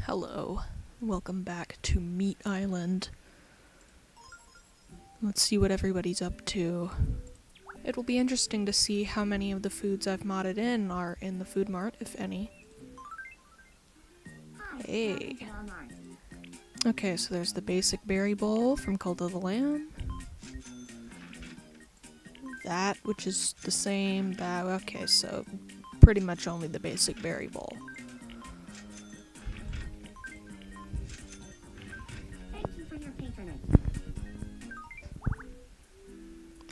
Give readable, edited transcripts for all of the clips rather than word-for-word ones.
Hello, welcome back to Meat Island. Let's see what everybody's up to. It'll be interesting to see how many of the foods I've modded in are in the food mart, if any. Hey. Okay, so there's the basic berry bowl from Cult of the Lamb. That, which is the same, that, okay, so pretty much only the basic berry bowl.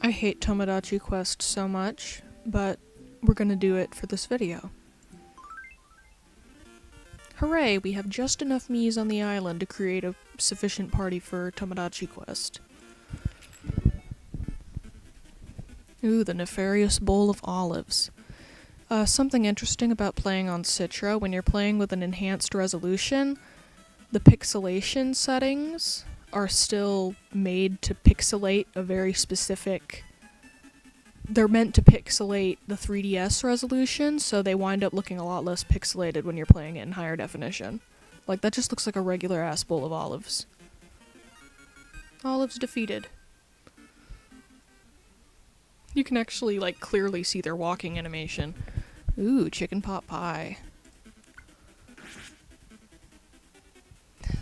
I hate Tomodachi Quest so much, but we're gonna do it for this video. Hooray, we have just enough Miis on the island to create a sufficient party for Tomodachi Quest. Ooh, the nefarious bowl of olives. Something interesting about playing on Citra, when you're playing with an enhanced resolution, the pixelation settings are still made to pixelate a very specific... They're meant to pixelate the 3DS resolution, so they wind up looking a lot less pixelated when you're playing it in higher definition. Like, that just looks like a regular-ass bowl of olives. Olives defeated. You can actually, like, clearly see their walking animation. Ooh, chicken pot pie.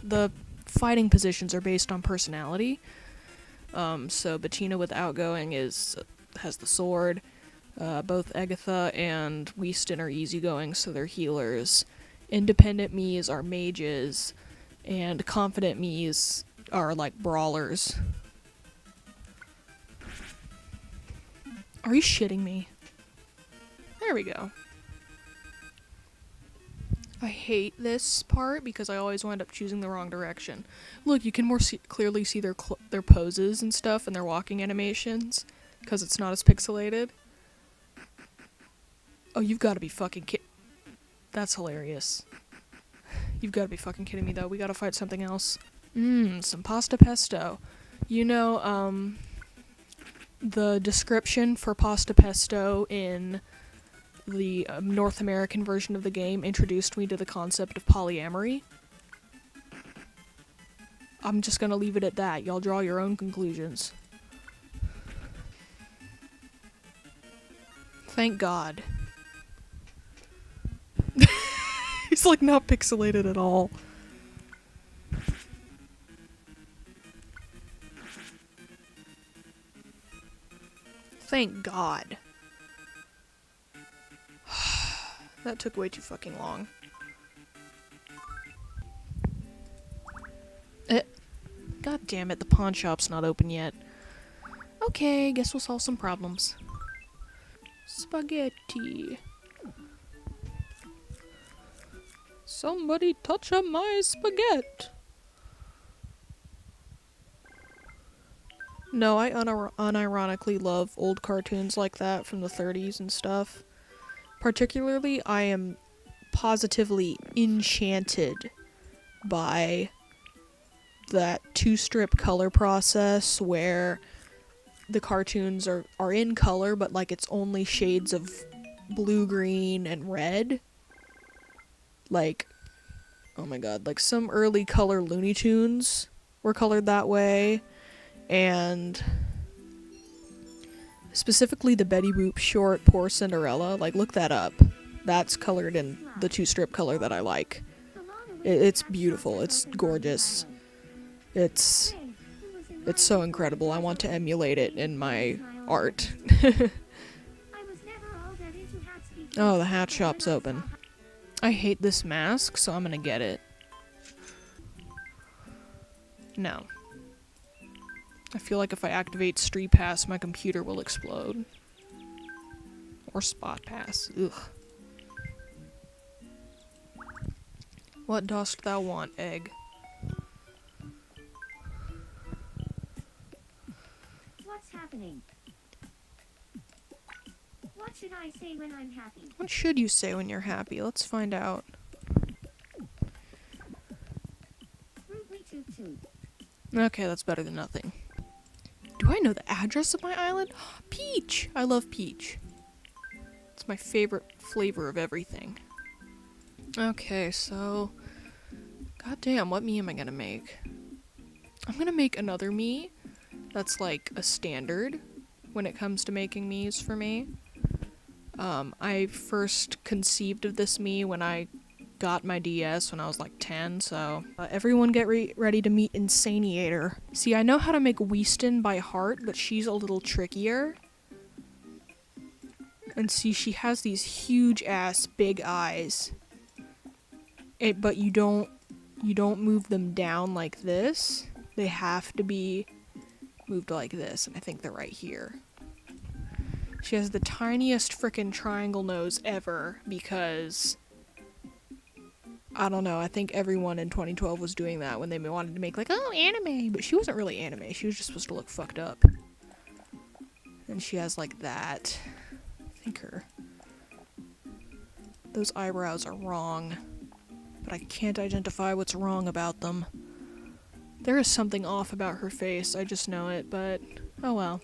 The fighting positions are based on personality. So Bettina with outgoing has the sword. Both Agatha and Weaston are easygoing, so they're healers. Independent Miis are mages, and confident Miis are like brawlers. Are you shitting me? There we go. I hate this part because I always wind up choosing the wrong direction. Look, you can more clearly see their poses and stuff and their walking animations because it's not as pixelated. Oh, you've got to be fucking That's hilarious. You've got to be fucking kidding me, though. We gotta fight something else. Some pasta pesto. You know, the description for pasta pesto in the North American version of the game introduced me to the concept of polyamory. I'm just gonna leave it at that. Y'all draw your own conclusions. Thank God. He's like not pixelated at all. Thank God. That took way too fucking long. God damn it, the pawn shop's not open yet. Okay, guess we'll solve some problems. Spaghetti. Somebody touch my spaghetti. No, I unironically love old cartoons like that from the 30s and stuff. Particularly, I am positively enchanted by that two-strip color process where the cartoons are in color, but like it's only shades of blue, green, and red. Like, oh my god, like some early color Looney Tunes were colored that way, and specifically the Betty Boop short Poor Cinderella, like look that up. That's colored in the two-strip color that I like. It's beautiful, it's gorgeous. It's so incredible. I want to emulate it in my art. Oh, the hat shop's open. I hate this mask, so I'm gonna get it. No. I feel like if I activate Street Pass, my computer will explode. Or Spot Pass. Ugh. What dost thou want, egg? What's happening? What should I say when I'm happy? What should you say when you're happy? Let's find out. Okay, that's better than nothing. Do I know the address of my island? Peach! I love peach. It's my favorite flavor of everything. Okay, so God damn, what me am I gonna make? I'm gonna make another me that's like a standard when it comes to making me's for me. I first conceived of this me when I got my DS when I was like 10, so everyone get ready to meet Insaniator. See, I know how to make Weaston by heart, but she's a little trickier. And see, she has these huge ass big eyes. But you don't move them down like this. They have to be moved like this, and I think they're right here. She has the tiniest frickin' triangle nose ever because I don't know, I think everyone in 2012 was doing that when they wanted to make like, oh, anime, but she wasn't really anime. She was just supposed to look fucked up. And she has like that. I think those eyebrows are wrong, but I can't identify what's wrong about them. There is something off about her face, I just know it, but oh well.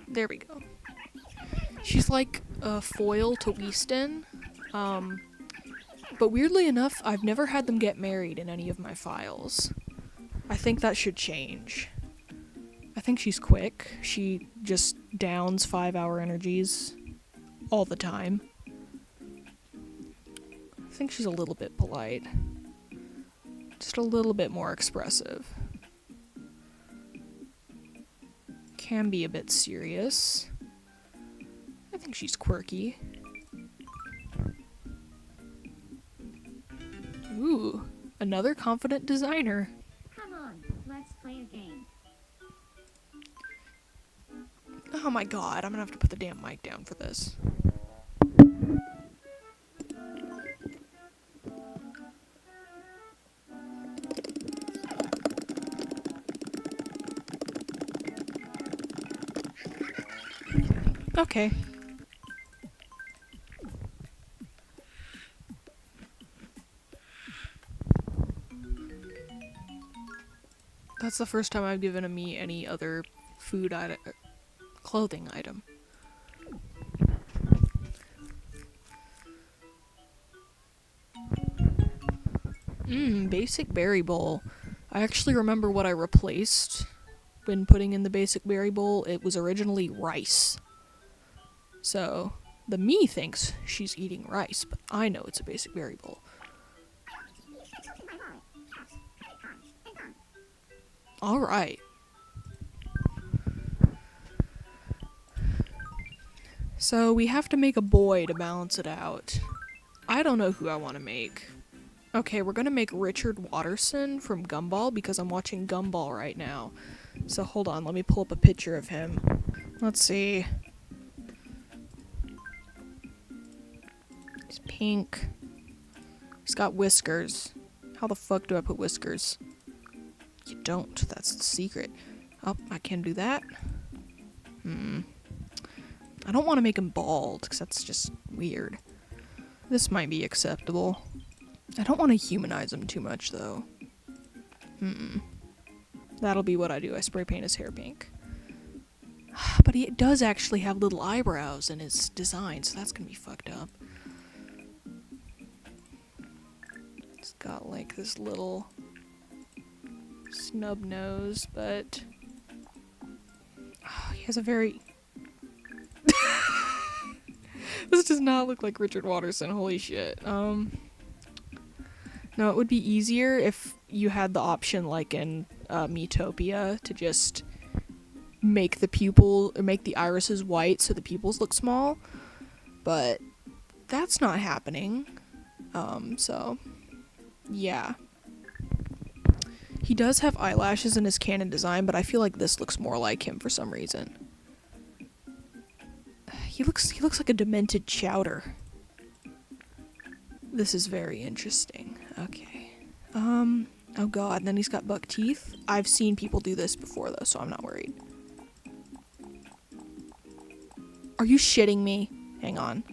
There we go. She's like a foil to Weaston, but weirdly enough, I've never had them get married in any of my files. I think that should change. I think she's quick. She just downs 5-hour energies all the time. I think she's a little bit polite. Just a little bit more expressive. Can be a bit serious. I think she's quirky. Ooh, another confident designer. Come on, let's play a game. Oh my god, I'm gonna have to put the damn mic down for this. Okay. That's the first time I've given a me any other food item, clothing item. Basic berry bowl. I actually remember what I replaced when putting in the basic berry bowl. It was originally rice. So, the me thinks she's eating rice, but I know it's a basic berry bowl. Alright. So, we have to make a boy to balance it out. I don't know who I want to make. Okay, we're gonna make Richard Watterson from Gumball because I'm watching Gumball right now. So, hold on, let me pull up a picture of him. Let's see. He's pink. He's got whiskers. How the fuck do I put whiskers? You don't. That's the secret. Oh, I can do that. I don't want to make him bald, because that's just weird. This might be acceptable. I don't want to humanize him too much, though. That'll be what I do. I spray paint his hair pink. But he does actually have little eyebrows in his design, so that's gonna be fucked up. He's got like this little snub nose, but he has a very this does not look like Richard Watterson, holy shit. No, it would be easier if you had the option like in Miitopia to just make the irises white so the pupils look small, but that's not happening. So yeah. He does have eyelashes in his canon design, but I feel like this looks more like him for some reason. He looks like a demented chowder. This is very interesting. Okay. Oh god, and then he's got buck teeth. I've seen people do this before though, so I'm not worried. Are you shitting me? Hang on.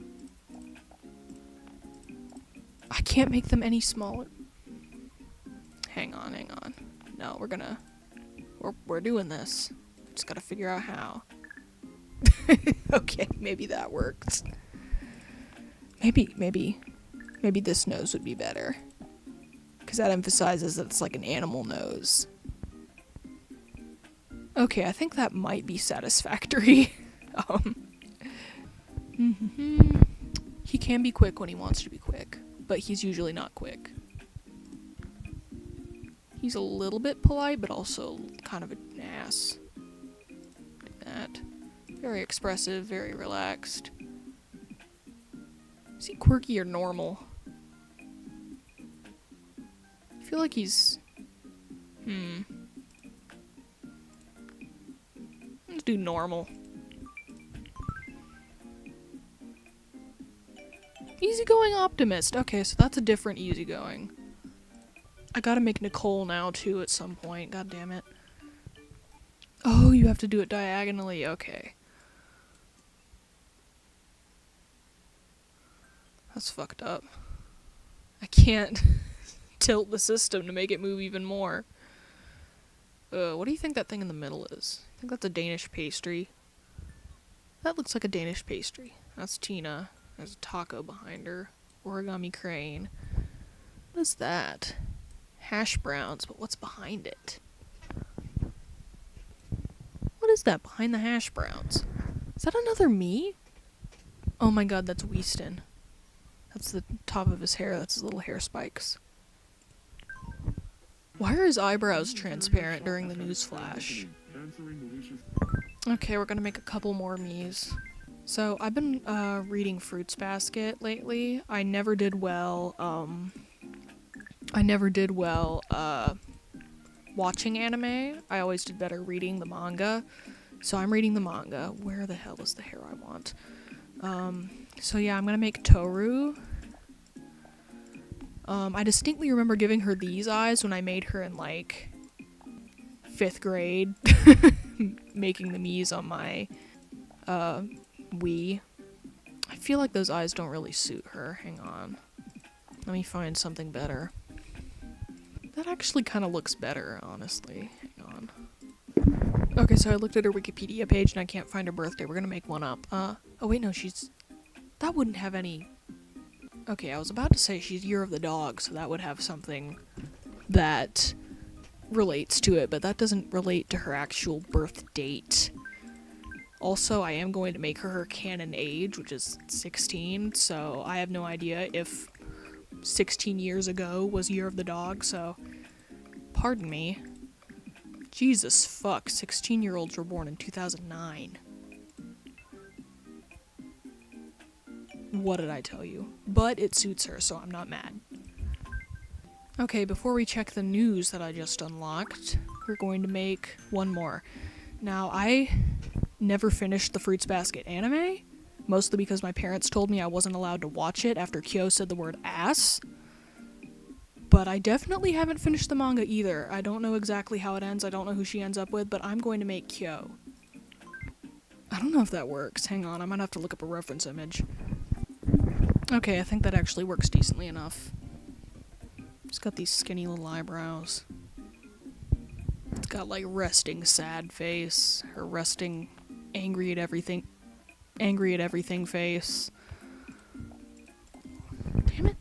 I can't make them any smaller. Hang on. No, we're doing this. Just gotta figure out how. Okay, maybe that works. Maybe this nose would be better. Because that emphasizes that it's like an animal nose. Okay, I think that might be satisfactory. He can be quick when he wants to be quick, but he's usually not quick. He's a little bit polite, but also kind of an ass. Do that. Very expressive, very relaxed. Is he quirky or normal? I feel like he's... Let's do normal. Easygoing optimist. Okay, so that's a different easygoing. I gotta make Nicole now, too, at some point. God damn it. Oh, you have to do it diagonally. Okay. That's fucked up. I can't tilt the system to make it move even more. What do you think that thing in the middle is? I think that's a Danish pastry. That looks like a Danish pastry. That's Tina. There's a taco behind her. Origami crane. What is that? Hash browns, but what's behind it? What is that behind the hash browns? Is that another me? Oh my god, that's Weaston. That's the top of his hair. That's his little hair spikes. Why are his eyebrows transparent during the news flash? Okay, we're gonna make a couple more me's. So, I've been reading Fruits Basket lately. I never did well watching anime. I always did better reading the manga. So I'm reading the manga. Where the hell is the hair I want? So yeah, I'm gonna make Tohru. I distinctly remember giving her these eyes when I made her in, like, 5th grade. Making the Miis on my, Wii. I feel like those eyes don't really suit her. Hang on. Let me find something better. That actually kind of looks better, honestly. Hang on. Okay, so I looked at her Wikipedia page and I can't find her birthday. We're gonna make one up. Oh wait, no, that wouldn't have any... Okay, I was about to say she's Year of the Dog, so that would have something that relates to it, but that doesn't relate to her actual birth date. Also, I am going to make her canon age, which is 16, so I have no idea if 16 years ago was Year of the Dog, so pardon me. Jesus fuck, 16-year-olds were born in 2009. What did I tell you? But it suits her, so I'm not mad. Okay, before we check the news that I just unlocked, we're going to make one more. Now, I never finished the Fruits Basket anime, mostly because my parents told me I wasn't allowed to watch it after Kyo said the word ass. But I definitely haven't finished the manga either. I don't know exactly how it ends, I don't know who she ends up with, but I'm going to make Kyo. I don't know if that works. Hang on, I might have to look up a reference image. Okay, I think that actually works decently enough. It's got these skinny little eyebrows. It's got, like, resting sad face. Her resting angry at everything face. Damn it.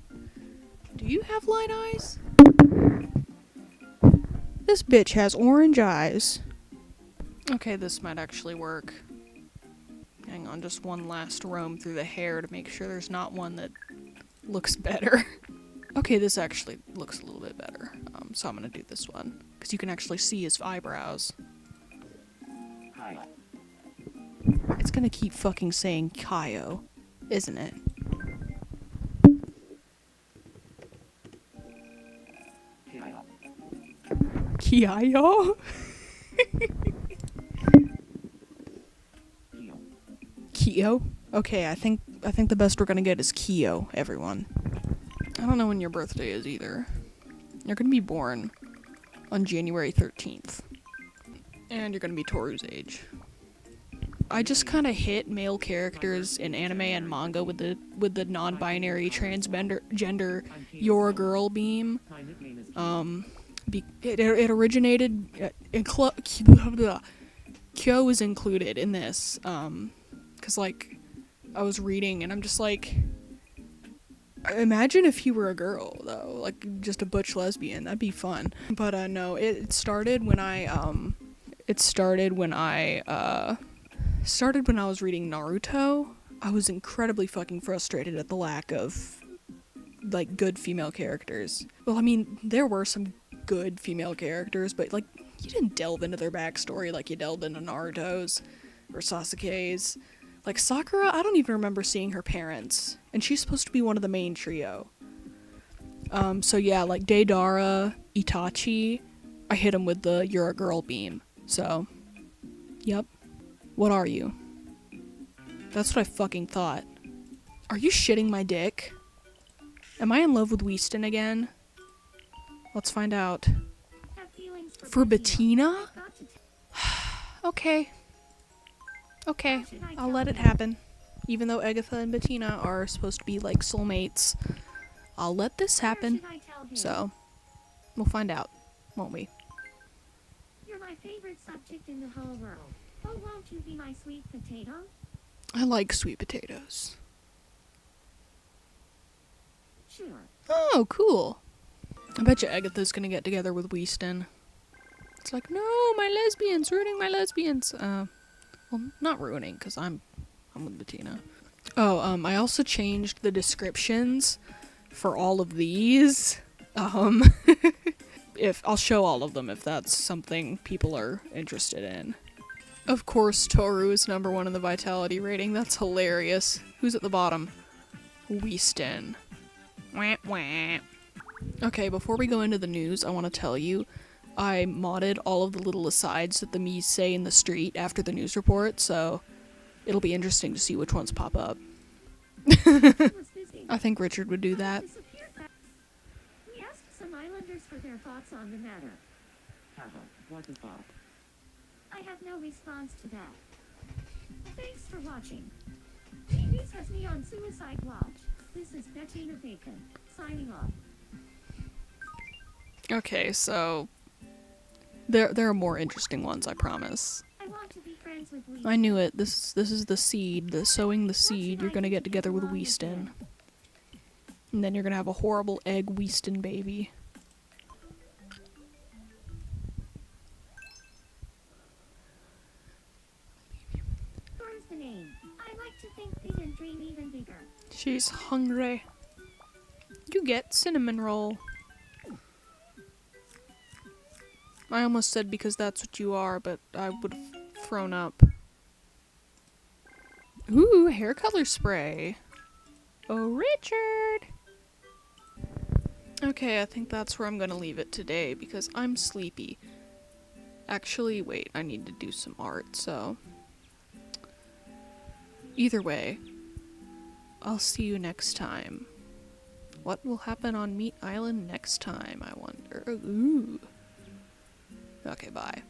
Do you have light eyes? This bitch has orange eyes. Okay, this might actually work. Hang on, just one last roam through the hair to make sure there's not one that looks better. Okay, this actually looks a little bit better. So I'm gonna do this one, because you can actually see his eyebrows. Hi. It's gonna keep fucking saying Kyo, isn't it? Kyo? Kyo? Okay, I think the best we're gonna get is Kyo, everyone. I don't know when your birthday is either. You're gonna be born on January 13th. And you're gonna be Tohru's age. I just kinda hit male characters in anime and manga with the non-binary transgender you're a girl beam. It originated in Kyo was included in this, cause like I was reading and I'm just like, imagine if he were a girl though, like just a butch lesbian. That'd be fun. But no, it started when I was reading Naruto. I was incredibly fucking frustrated at the lack of like good female characters. Well, I mean, there were some good female characters, but like you didn't delve into their backstory like you delved into Naruto's or Sasuke's. Like Sakura, I don't even remember seeing her parents, and she's supposed to be one of the main trio. So yeah, like Deidara, Itachi, I hit him with the "you're a girl" beam. So, yep. What are you? That's what I fucking thought. Are you shitting my dick? Am I in love with Weaston again? Let's find out. Have feelings For Bettina? I've got to Okay. Okay, I'll let it happen. Even though Agatha and Bettina are supposed to be like soulmates, I'll let this happen. Should I tell him? So, we'll find out, won't we? You're my favorite subject in the whole world. Oh, won't you be my sweet potato? I like sweet potatoes. Sure. Oh, cool. I bet you Agatha's gonna get together with Weaston. It's like, no, my lesbians, ruining my lesbians. Well, not ruining, because I'm with Bettina. Oh, I also changed the descriptions for all of these. If I'll show all of them if that's something people are interested in. Of course, Tohru is #1 in the vitality rating. That's hilarious. Who's at the bottom? Weaston. Wah, wah. Okay, before we go into the news, I want to tell you, I modded all of the little asides that the Mies say in the street after the news report, so it'll be interesting to see which ones pop up. I think Richard would do that. We asked some islanders for their thoughts on the matter. Haha, what a thought. I have no response to that. Thanks for watching. This has me on Suicide Watch. This is Bettina Bacon, signing off. Okay, so there are more interesting ones, I promise. I want to be friends with Lee. I knew it. This is the seed, sowing the seed. You're gonna get together with Weaston. And then you're gonna have a horrible egg Weaston baby. Where's the name? I like to think big and dream even bigger. She's hungry. You get cinnamon roll. I almost said because that's what you are, but I would have thrown up. Ooh, hair color spray. Oh, Richard! Okay, I think that's where I'm gonna leave it today because I'm sleepy. Actually, wait, I need to do some art, so... Either way, I'll see you next time. What will happen on Meat Island next time, I wonder? Ooh. Okay, bye.